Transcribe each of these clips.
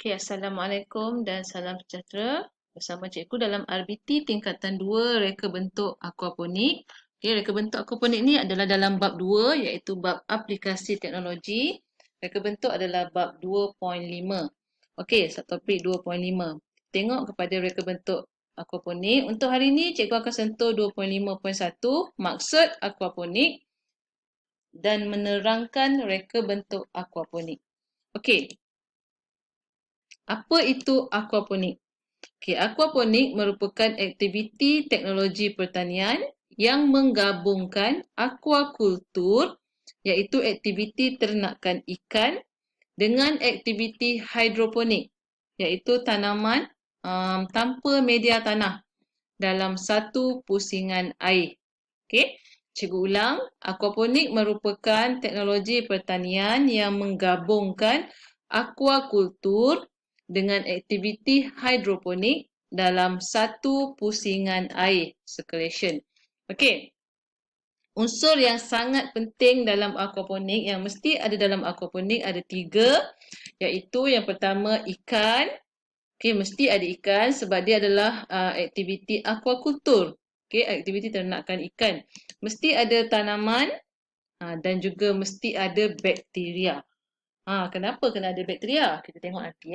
Okey, Assalamualaikum dan salam sejahtera. Bersama cikgu dalam RBT tingkatan 2 reka bentuk aquaponik. Okey, reka bentuk aquaponik ni adalah dalam bab 2 iaitu bab aplikasi teknologi. Reka bentuk adalah bab 2.5. Okey, subtopik 2.5. Tengok kepada reka bentuk aquaponik. Untuk hari ini cikgu akan sentuh 2.5.1 maksud aquaponik dan menerangkan reka bentuk aquaponik. Okey, apa itu aquaponik? Okey, aquaponik merupakan aktiviti teknologi pertanian yang menggabungkan aquakultur iaitu aktiviti ternakan ikan dengan aktiviti hidroponik iaitu tanaman tanpa media tanah dalam satu pusingan air. Okey, cikgu ulang, aquaponik merupakan teknologi pertanian yang menggabungkan aquakultur dengan aktiviti hidroponik dalam satu pusingan air, circulation. Okey, unsur yang sangat penting dalam aquaponik yang mesti ada dalam aquaponik ada 3, iaitu yang pertama ikan. Okey, mesti ada ikan sebab dia adalah aktiviti aquakultur. Okey, aktiviti ternakan ikan. Mesti ada tanaman dan juga mesti ada bakteria. Kenapa kena ada bakteria? Kita tengok nanti.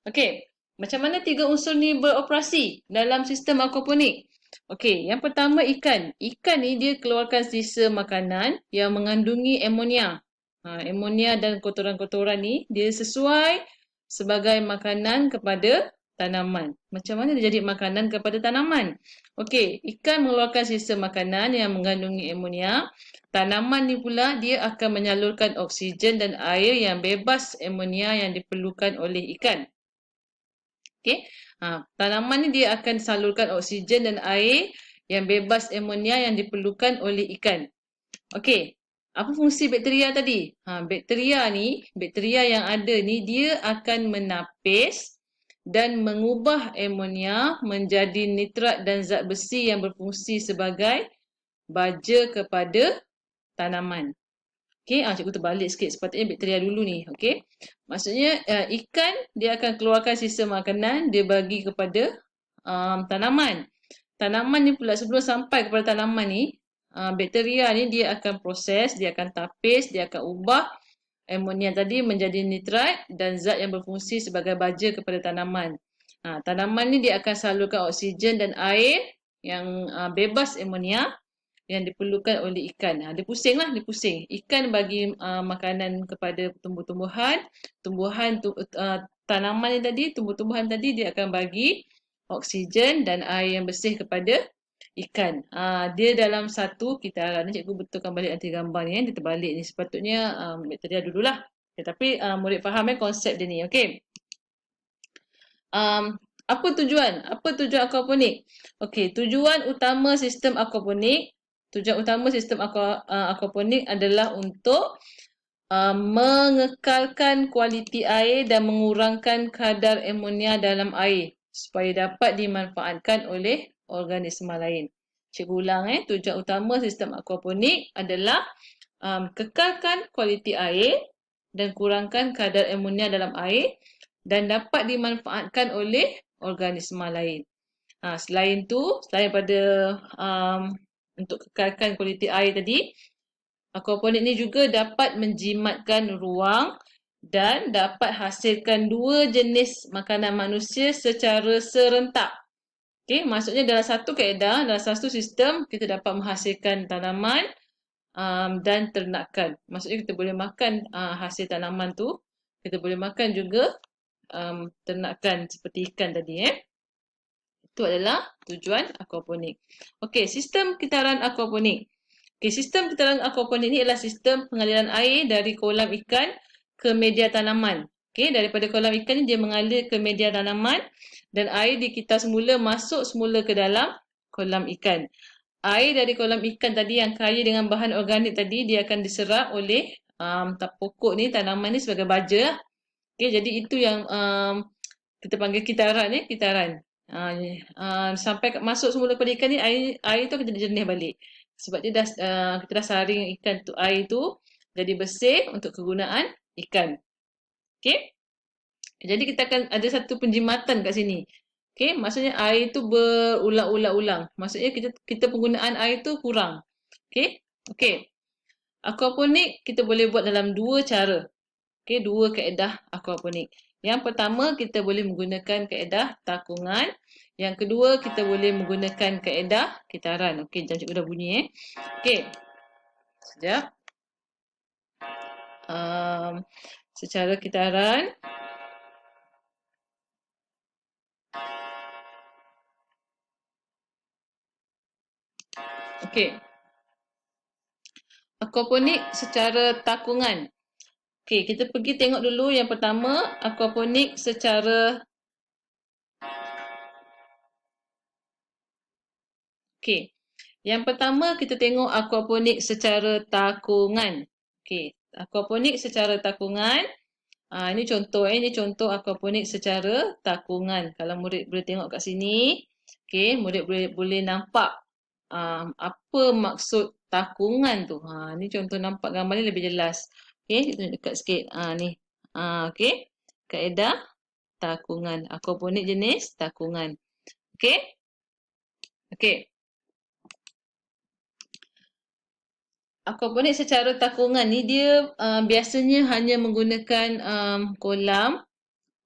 Okey, macam mana 3 unsur ni beroperasi dalam sistem aquaponik? Okey, yang pertama ikan. Ikan ni dia keluarkan sisa makanan yang mengandungi amonia. Amonia dan kotoran-kotoran ni dia sesuai sebagai makanan kepada tanaman. Macam mana dia jadi makanan kepada tanaman? Okey, ikan mengeluarkan sisa makanan yang mengandungi amonia. Tanaman ni pula dia akan menyalurkan oksigen dan air yang bebas amonia yang diperlukan oleh ikan. Okey, tanaman ni dia akan salurkan oksigen dan air yang bebas amonia yang diperlukan oleh ikan. Okey, apa fungsi bakteria tadi? Bakteria yang ada ni dia akan menapis dan mengubah amonia menjadi nitrat dan zat besi yang berfungsi sebagai baja kepada tanaman. Okey, cikgu terbalik sikit. Sepatutnya bakteria dulu ni. Okey, maksudnya ikan dia akan keluarkan sisa makanan dia bagi kepada tanaman. Tanaman ni pula sebelum sampai kepada tanaman ni, bakteria ni dia akan proses, dia akan tapis, dia akan ubah amonia tadi menjadi nitrat dan zat yang berfungsi sebagai baja kepada tanaman. Tanaman ni dia akan salurkan oksigen dan air yang bebas amonia yang diperlukan oleh ikan. Dia pusing. Ikan bagi makanan kepada tumbuh-tumbuhan. Tanaman ni tadi, tumbuh-tumbuhan tadi dia akan bagi oksigen dan air yang bersih kepada ikan. Dia dalam satu kitaran. Cikgu betulkan balik nanti gambar ni. Dia terbalik ni. Sepatutnya bakteria dululah. Tapi murid faham konsep dia ni. Okey. Apa tujuan aquaponik? Okey, tujuan utama sistem aquaponik adalah untuk mengekalkan kualiti air dan mengurangkan kadar amonia dalam air supaya dapat dimanfaatkan oleh organisma lain. Cikgu ulang tujuan utama sistem aquaponik adalah kekalkan kualiti air dan kurangkan kadar amonia dalam air dan dapat dimanfaatkan oleh organisma lain. Selain pada untuk kekalkan kualiti air tadi, aquaponik ni juga dapat menjimatkan ruang dan dapat hasilkan 2 jenis makanan manusia secara serentak. Okey, maksudnya dalam satu kaedah, dalam satu sistem kita dapat menghasilkan tanaman dan ternakan. Maksudnya kita boleh makan hasil tanaman tu, kita boleh makan juga ternakan seperti ikan tadi. Itu adalah tujuan aquaponik. Okey, sistem kitaran aquaponik. Okey, sistem kitaran aquaponik ni adalah sistem pengaliran air dari kolam ikan ke media tanaman. Okey, daripada kolam ikan ni dia mengalir ke media tanaman dan air dikitar semula masuk semula ke dalam kolam ikan. Air dari kolam ikan tadi yang kaya dengan bahan organik tadi dia akan diserap oleh pokok ni, tanaman ni sebagai baja. Okey, jadi itu yang kita panggil kitaran. Sampai masuk semula kepada ikan ni, air tu akan jadi jernih balik. Sebab dia kita dah saring ikan tu, air tu jadi bersih untuk kegunaan ikan. Okey. Jadi kita akan ada satu penjimatan kat sini. Okey, maksudnya air tu berulang-ulang-ulang. Maksudnya kita penggunaan air tu kurang. Okey? Okey. Aquaponik kita boleh buat dalam dua cara. Okey, dua kaedah aquaponik. Yang pertama kita boleh menggunakan kaedah takungan. Yang kedua kita boleh menggunakan kaedah kitaran. Okey, jam cikgu dah bunyi Okey. Sekejap. Secara kitaran. Okey. Aquaponik secara takungan. Okey, kita pergi tengok dulu yang pertama, aquaponik secara Okey. Yang pertama kita tengok aquaponik secara takungan. Okey, aquaponik secara takungan. Ini contoh ini contoh aquaponik secara takungan. Kalau murid boleh tengok kat sini, okey, murid boleh nampak apa maksud takungan tu. Ni contoh nampak gambar ni lebih jelas. Okey, kita tunjuk dekat sikit. Ni. Okey. Kaedah takungan. Aquaponik jenis takungan. Okey? Okey. Aquaponik secara takungan ni dia biasanya hanya menggunakan kolam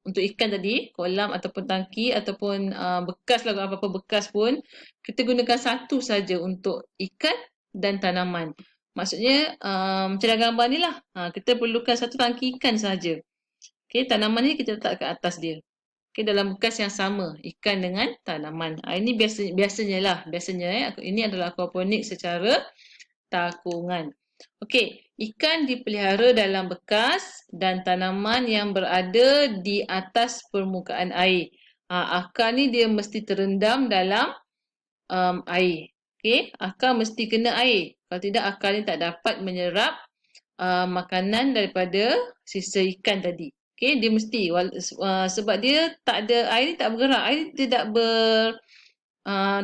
untuk ikan tadi, kolam ataupun tangki ataupun bekas lah, apa-apa bekas pun kita gunakan satu saja untuk ikan dan tanaman. Maksudnya macam dalam gambar ni lah, kita perlukan satu tangki ikan saja. Okey, tanaman ni kita letak kat atas dia. Okey, dalam bekas yang sama, ikan dengan tanaman. Ini biasanya lah, ini adalah aquaponik secara takungan. Okey, ikan dipelihara dalam bekas dan tanaman yang berada di atas permukaan air. Akar ni dia mesti terendam dalam air. Okey, akar mesti kena air. Kalau tidak, akar ni tak dapat menyerap makanan daripada sisa ikan tadi. Okey, dia mesti sebab dia tak ada, air ni tak bergerak, air ni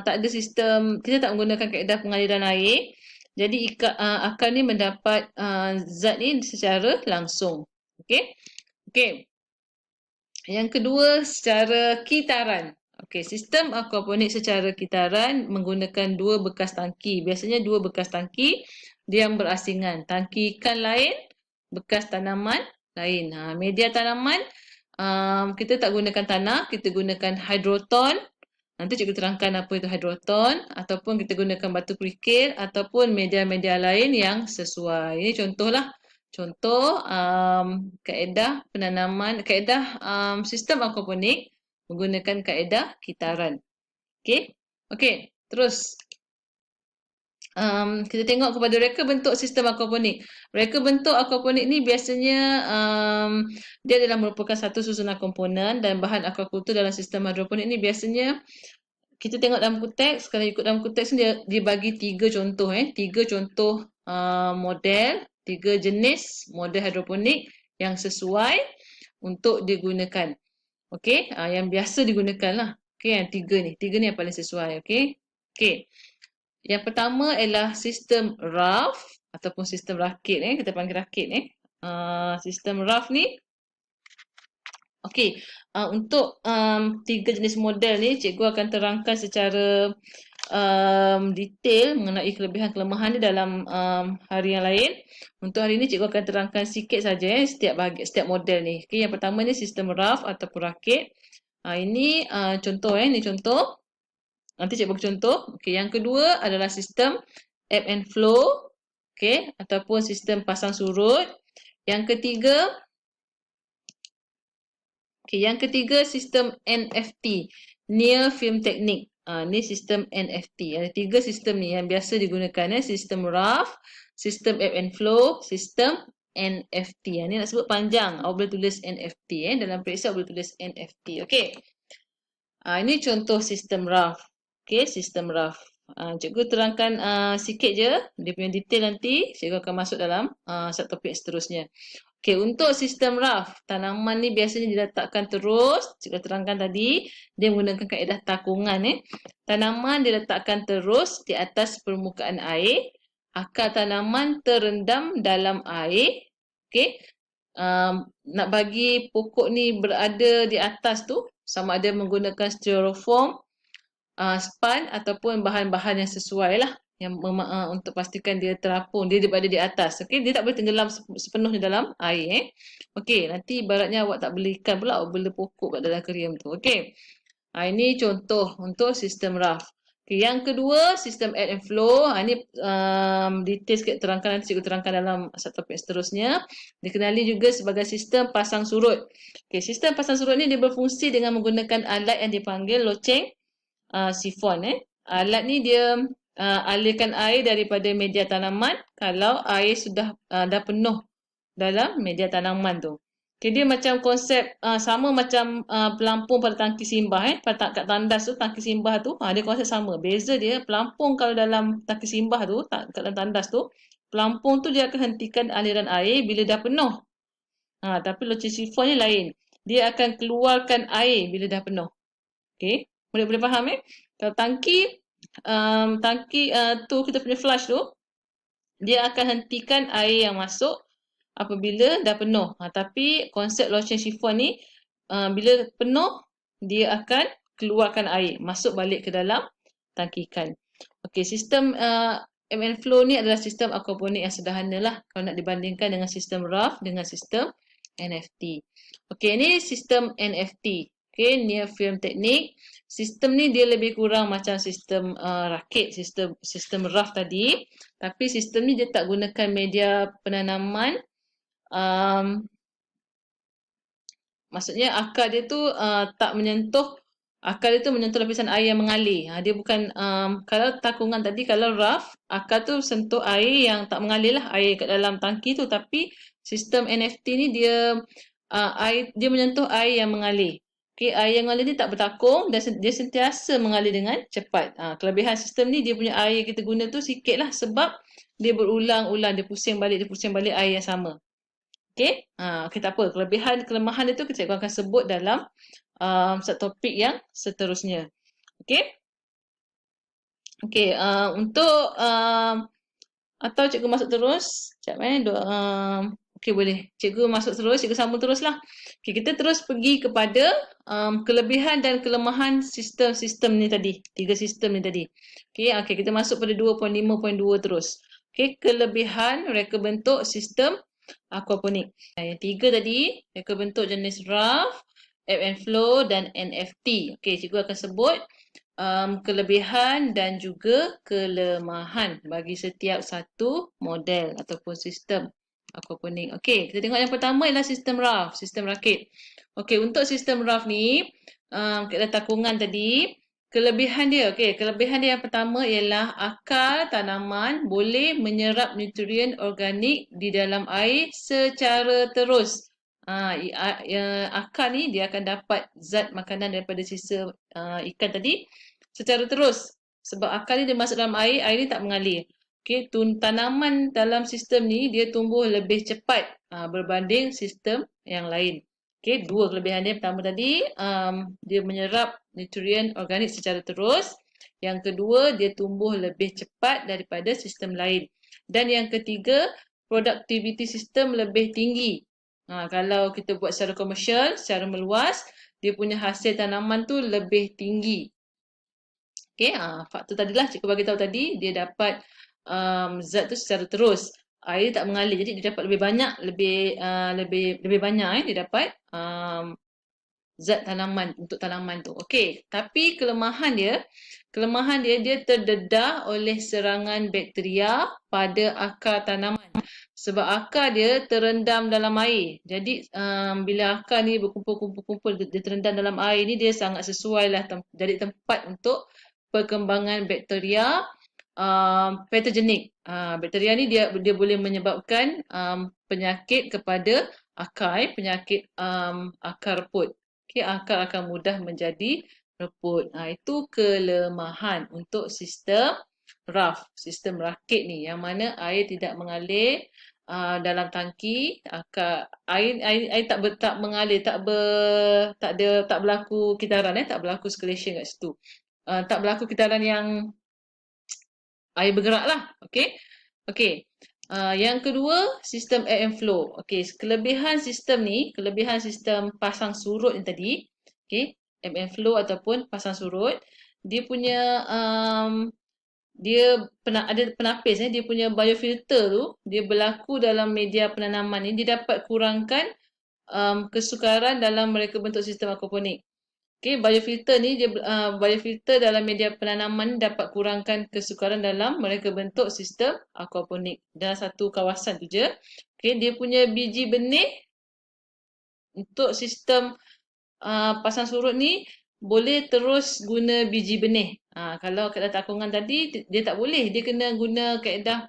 tak ada sistem, kita tak menggunakan kaedah pengaliran air. Jadi akar ni mendapat zat ni secara langsung. Okey. Okey. Yang kedua secara kitaran. Okey, sistem aquaponik secara kitaran menggunakan dua bekas tangki. Biasanya dua bekas tangki yang berasingan. Tangki ikan lain, bekas tanaman lain. Media tanaman kita tak gunakan tanah, kita gunakan hydroton. Nanti cikgu terangkan apa itu hydroton, ataupun kita gunakan batu kerikil ataupun media-media lain yang sesuai. Ini contohlah. Contoh kaedah penanaman, kaedah sistem aquaponik menggunakan kaedah kitaran. Okey. Okey, terus kita tengok kepada reka bentuk sistem aquaponik. Reka bentuk aquaponik ni biasanya dia adalah merupakan satu susunan komponen dan bahan aquakultur dalam sistem hidroponik ni biasanya kita tengok dalam kuteks. Kalau ikut dalam kuteks ni dia bagi tiga contoh tiga contoh model, tiga jenis model hidroponik yang sesuai untuk digunakan. Okey, yang biasa digunakan lah. Okey, yang tiga ni yang paling sesuai. Okey. Okey. Yang pertama ialah sistem raft ataupun sistem rakit kita panggil rakit sistem raft ni. Okey, untuk tiga jenis model ni cikgu akan terangkan secara detail mengenai kelebihan kelemahan ni dalam hari yang lain. Untuk hari ni cikgu akan terangkan sikit saja setiap model ni. Okey, yang pertama ni sistem raft ataupun rakit. Ini contoh ini contoh. Nanti cikgu bagi contoh. Okey, yang kedua adalah sistem ebb and flow. Okey, ataupun sistem pasang surut. Yang ketiga sistem NFT, Near Film Technique. Ni sistem NFT. Ada tiga sistem ni yang biasa digunakan sistem raft, sistem ebb and flow, sistem NFT. Ni nak sebut panjang. Awak boleh tulis NFT dalam periksa awak boleh tulis NFT. Okey. Ini contoh sistem raft. Okey, sistem raft. Cikgu terangkan sikit je dia punya detail, nanti cikgu akan masuk dalam satu topik seterusnya. Okey, untuk sistem raft, tanaman ni biasanya diletakkan terus. Cikgu terangkan tadi, dia menggunakan kaedah takungan Tanaman diletakkan terus di atas permukaan air. Akar tanaman terendam dalam air. Okey. nak bagi pokok ni berada di atas tu, sama ada menggunakan styrofoam, span ataupun bahan-bahan yang sesuai lah, yang untuk pastikan dia terapung, dia berada di atas. Okey, dia tak boleh tenggelam sepenuhnya dalam air. Okey, nanti ibaratnya awak tak beli ikan pula, awak bela pokok kat dalam akuarium tu. Okey. Ini contoh untuk sistem raft. Okay, yang kedua, sistem add and flow. Ini detail sikit terangkan, nanti cikgu terangkan dalam satu topik seterusnya. Dikenali juga sebagai sistem pasang surut. Okay, sistem pasang surut ni dia berfungsi dengan menggunakan alat yang dipanggil loceng sifon. Alat ni dia alirkan air daripada media tanaman kalau air sudah dah penuh dalam media tanaman tu. Okay, dia macam konsep sama macam pelampung pada tangki simbah pada kat tandas tu, tangki simbah tu dia konsep sama. Beza dia pelampung kalau dalam tangki simbah tu, kat dalam tandas tu, pelampung tu dia akan hentikan aliran air bila dah penuh. Tapi loceng sifon ni lain. Dia akan keluarkan air bila dah penuh. Okey, boleh faham Kalau tangki tu kita punya flush tu, dia akan hentikan air yang masuk apabila dah penuh. Tapi konsep loceng sifon ni bila penuh dia akan keluarkan air masuk balik ke dalam tangki ikan. Okey, sistem MN flow ni adalah sistem aquaponik yang sederhana lah kalau nak dibandingkan dengan sistem raft dengan sistem NFT. Okey, ni sistem NFT. Okey, near film technique. Sistem ni dia lebih kurang macam sistem rakit, sistem raft tadi. Tapi sistem ni dia tak gunakan media penanaman. Maksudnya akar dia tu tak menyentuh, akar dia tu menyentuh lapisan air yang mengalir. Dia bukan, kalau takungan tadi, kalau raft, akar tu sentuh air yang tak mengalir lah, air kat dalam tangki tu. Tapi sistem NFT ni dia dia menyentuh air yang mengalir. Okay, air yang mengalir ni tak bertakung dan dia sentiasa mengalir dengan cepat. Kelebihan sistem ni dia punya air kita guna tu sikit lah sebab dia berulang-ulang, dia pusing balik air yang sama. Okey, okay, tak apa. Kelebihan, kelemahan itu cikgu akan sebut dalam satu topik yang seterusnya. Okey. Okey, untuk atau cikgu masuk terus. Sekejap okey, boleh. Cikgu masuk terus, cikgu sambung teruslah. Okey, kita terus pergi kepada kelebihan dan kelemahan sistem-sistem ni tadi. 3 sistem ni tadi. Okey, kita masuk pada 2.5.2 terus. Okey, kelebihan reka bentuk sistem aquaponik. Yang 3 tadi, reka bentuk jenis raft, ebb and flow dan NFT. Okey, cikgu akan sebut kelebihan dan juga kelemahan bagi setiap satu model ataupun sistem aquaponik. Okey, kita tengok yang pertama ialah sistem raft, sistem rakit. Okey, untuk sistem raft ni, kita takungan tadi, kelebihan dia yang pertama ialah akar tanaman boleh menyerap nutrien organik di dalam air secara terus. Akar ni dia akan dapat zat makanan daripada sisa ikan tadi secara terus. Sebab akar ni dia masuk dalam air ni tak mengalir. Okey, tanaman dalam sistem ni dia tumbuh lebih cepat berbanding sistem yang lain. Okey, 2 kelebihan dia. Pertama tadi, dia menyerap nutrien organik secara terus. Yang kedua, dia tumbuh lebih cepat daripada sistem lain. Dan yang ketiga, produktiviti sistem lebih tinggi. Kalau kita buat secara komersial, secara meluas, dia punya hasil tanaman tu lebih tinggi. Okey, faktor tadilah cikgu bagi tahu tadi, dia dapat zat tu secara terus. Air tak mengalir, jadi dia dapat lebih banyak, lebih banyak dia dapat zat tanaman untuk tanaman tu. Okey, tapi kelemahan dia terdedah oleh serangan bakteria pada akar tanaman. Sebab akar dia terendam dalam air. Jadi bila akar ni berkumpul-kumpul dia terendam dalam air ni, dia sangat sesuai lah jadi tempat untuk perkembangan bakteria patogenik. Bakteria ni dia boleh menyebabkan penyakit kepada akar, penyakit akar reput. Okey, akar akan mudah menjadi reput. Itu kelemahan untuk sistem raft, sistem rakit ni, yang mana air tidak mengalir dalam tangki. Air tak mengalir, tak berlaku kitaran, tak berlaku circulation kat situ. Tak berlaku kitaran yang air bergerak lah. Okey. Yang kedua, sistem ebb and flow. Okey, kelebihan sistem pasang surut yang tadi, okey, ebb and flow ataupun pasang surut, dia punya ada penapis, dia punya biofilter tu, dia berlaku dalam media penanaman ni, dia dapat kurangkan kesukaran dalam mereka bentuk sistem aquaponik. Okey, biofilter dalam media penanaman ni dapat kurangkan kesukaran dalam mereka bentuk sistem aquaponik dalam satu kawasan tu je. Okey, dia punya biji benih untuk sistem pasang surut ni boleh terus guna biji benih. Kalau kaedah takungan tadi dia tak boleh, dia kena guna kaedah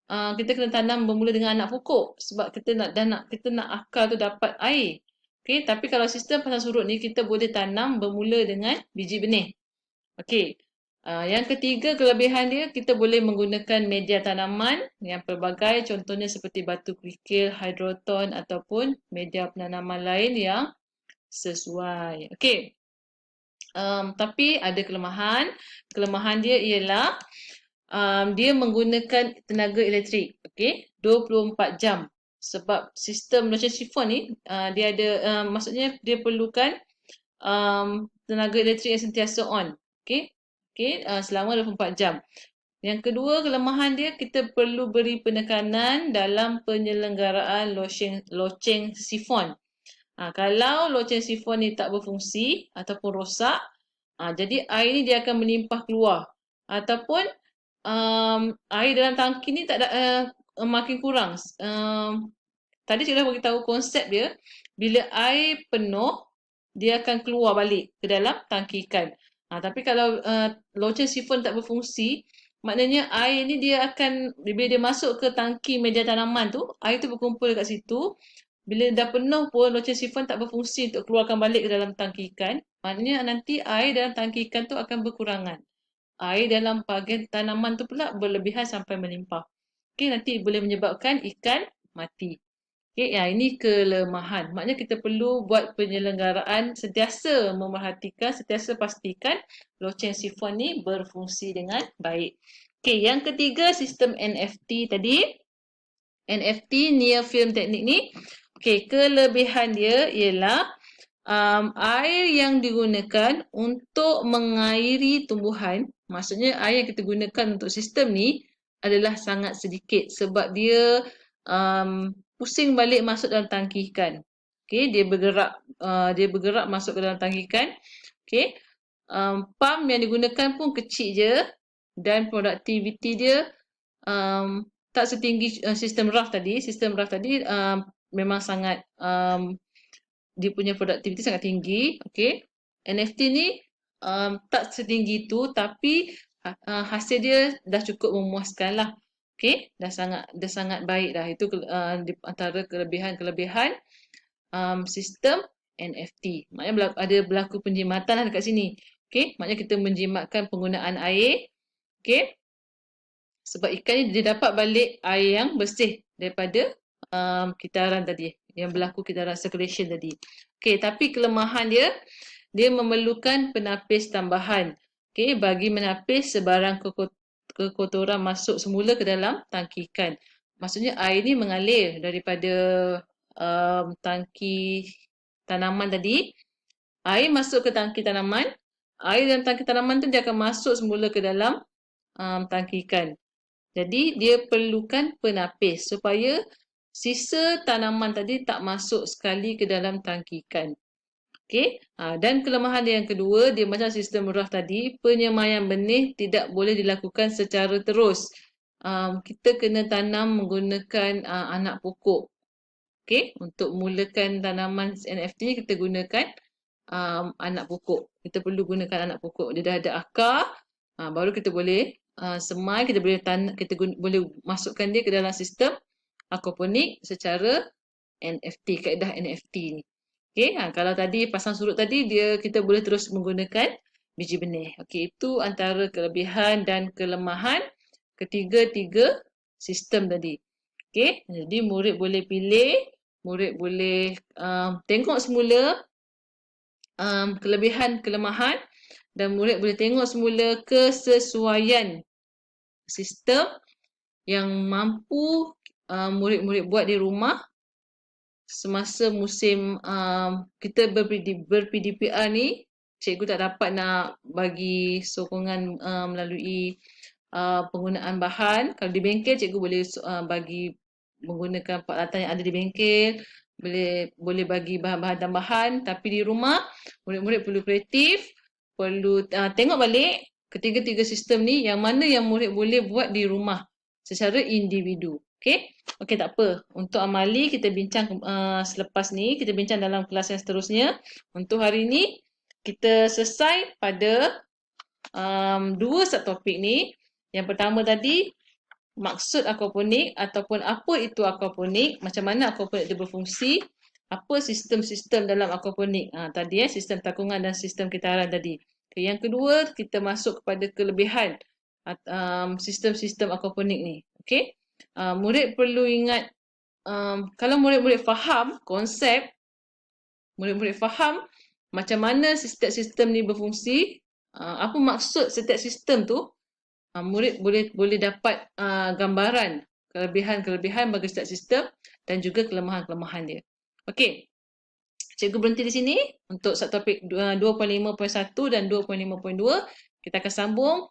kita kena tanam bermula dengan anak pokok sebab kita nak akar tu dapat air. Okey, tapi kalau sistem pasang surut ni kita boleh tanam bermula dengan biji benih. Okey. Yang ketiga kelebihan dia, kita boleh menggunakan media tanaman yang pelbagai, contohnya seperti batu kerikil, hydroton ataupun media penanaman lain yang sesuai. Okey. Tapi ada kelemahan. Kelemahan dia ialah dia menggunakan tenaga elektrik, okey, 24 jam. Sebab sistem lotion sifon ni dia ada maksudnya dia perlukan tenaga elektrik yang sentiasa on, okey. Okey, selama 24 jam. Yang kedua kelemahan dia, kita perlu beri penekanan dalam penyelenggaraan loceng sifon. Kalau loceng sifon ni tak berfungsi ataupun rosak, jadi air ni dia akan melimpah keluar ataupun air dalam tangki ni tak ada makin kurang. Tadi saya dah beritahu konsep dia, bila air penuh dia akan keluar balik ke dalam tangki ikan. Tapi kalau loceng sifon tak berfungsi, maknanya air ni dia akan, bila dia masuk ke tangki media tanaman tu, air tu berkumpul dekat situ. Bila dah penuh pun loceng sifon tak berfungsi untuk keluarkan balik ke dalam tangki ikan, maknanya nanti air dalam tangki ikan tu akan berkurangan. Air dalam bahagian tanaman tu pula berlebihan sampai melimpah. Okey, nanti boleh menyebabkan ikan mati. Okey, ini kelemahan. Maknanya kita perlu buat penyelenggaraan, sentiasa memerhatikan, sentiasa pastikan loceng sifon ni berfungsi dengan baik. Okey, yang ketiga sistem NFT tadi. NFT, Near Film Technique ni. Okey, kelebihan dia ialah air yang digunakan untuk mengairi tumbuhan, maksudnya air yang kita gunakan untuk sistem ni adalah sangat sedikit sebab dia pusing balik masuk dalam tangki ikan. Okey, dia bergerak masuk ke dalam tangki ikan. Okey. Pump yang digunakan pun kecil je dan produktiviti dia tak setinggi sistem RAF tadi. Sistem RAF tadi memang sangat dia punya produktiviti sangat tinggi. Okey. NFT ni tak setinggi itu tapi hasil dia dah cukup memuaskan lah. Okey, dah sangat baik dah. Itu antara kelebihan sistem NFT. Maknanya ada berlaku penjimatan lah dekat sini. Okey, maknanya kita menjimatkan penggunaan air. Okey. Sebab ikan ni dia dapat balik air yang bersih daripada kitaran tadi, yang berlaku kitaran circulation tadi. Okey, tapi kelemahan dia, dia memerlukan penapis tambahan. Okey, bagi menapis sebarang kekotoran masuk semula ke dalam tangki ikan. Maksudnya air ni mengalir daripada tangki tanaman tadi. Air masuk ke tangki tanaman. Air dalam tangki tanaman tu dia akan masuk semula ke dalam tangki ikan. Jadi dia perlukan penapis supaya sisa tanaman tadi tak masuk sekali ke dalam tangki ikan. Okey. Dan kelemahan dia yang kedua, dia macam sistem RAF tadi, penyemaian benih tidak boleh dilakukan secara terus. Kita kena tanam menggunakan anak pokok. Okey, untuk mulakan tanaman NFT ni kita gunakan anak pokok. Kita perlu gunakan anak pokok. Dia dah ada akar, baru kita boleh semai, kita boleh masukkan dia ke dalam sistem aquaponik secara NFT, kaedah NFT ni. Okey, kalau tadi pasang surut tadi kita boleh terus menggunakan biji benih. Okey, itu antara kelebihan dan kelemahan ketiga-tiga sistem tadi. Okey, jadi murid boleh pilih, murid boleh tengok semula kelebihan, kelemahan dan murid boleh tengok semula kesesuaian sistem yang mampu murid-murid buat di rumah semasa musim kita ber-PDPR ni. Cikgu tak dapat nak bagi sokongan melalui penggunaan bahan. Kalau di bengkel, cikgu boleh bagi menggunakan peralatan yang ada di bengkel, boleh bagi bahan-bahan tambahan. Tapi di rumah, murid-murid perlu kreatif, perlu tengok balik ketiga-tiga sistem ni yang mana yang murid boleh buat di rumah secara individu. Okey? Okey, tak apa. Untuk amali kita bincang selepas ni, kita bincang dalam kelas yang seterusnya. Untuk hari ni kita selesai pada dua subtopik ni. Yang pertama tadi, maksud aquaponik ataupun apa itu aquaponik, macam mana aquaponik itu berfungsi, apa sistem-sistem dalam aquaponik. Tadi sistem takungan dan sistem kitaran tadi. Okay, yang kedua, kita masuk kepada kelebihan sistem-sistem aquaponik ni. Okey. Murid perlu ingat, kalau murid-murid faham konsep, murid-murid faham macam mana setiap sistem ni berfungsi, apa maksud setiap sistem tu, murid boleh dapat gambaran kelebihan-kelebihan bagi setiap sistem dan juga kelemahan-kelemahan dia. Okey. Cikgu berhenti di sini untuk subtopik 2.5.1 dan 2.5.2. Kita akan sambung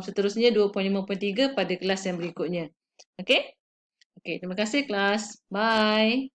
seterusnya 2.5.3 pada kelas yang berikutnya. Okey? Okey, terima kasih kelas. Bye.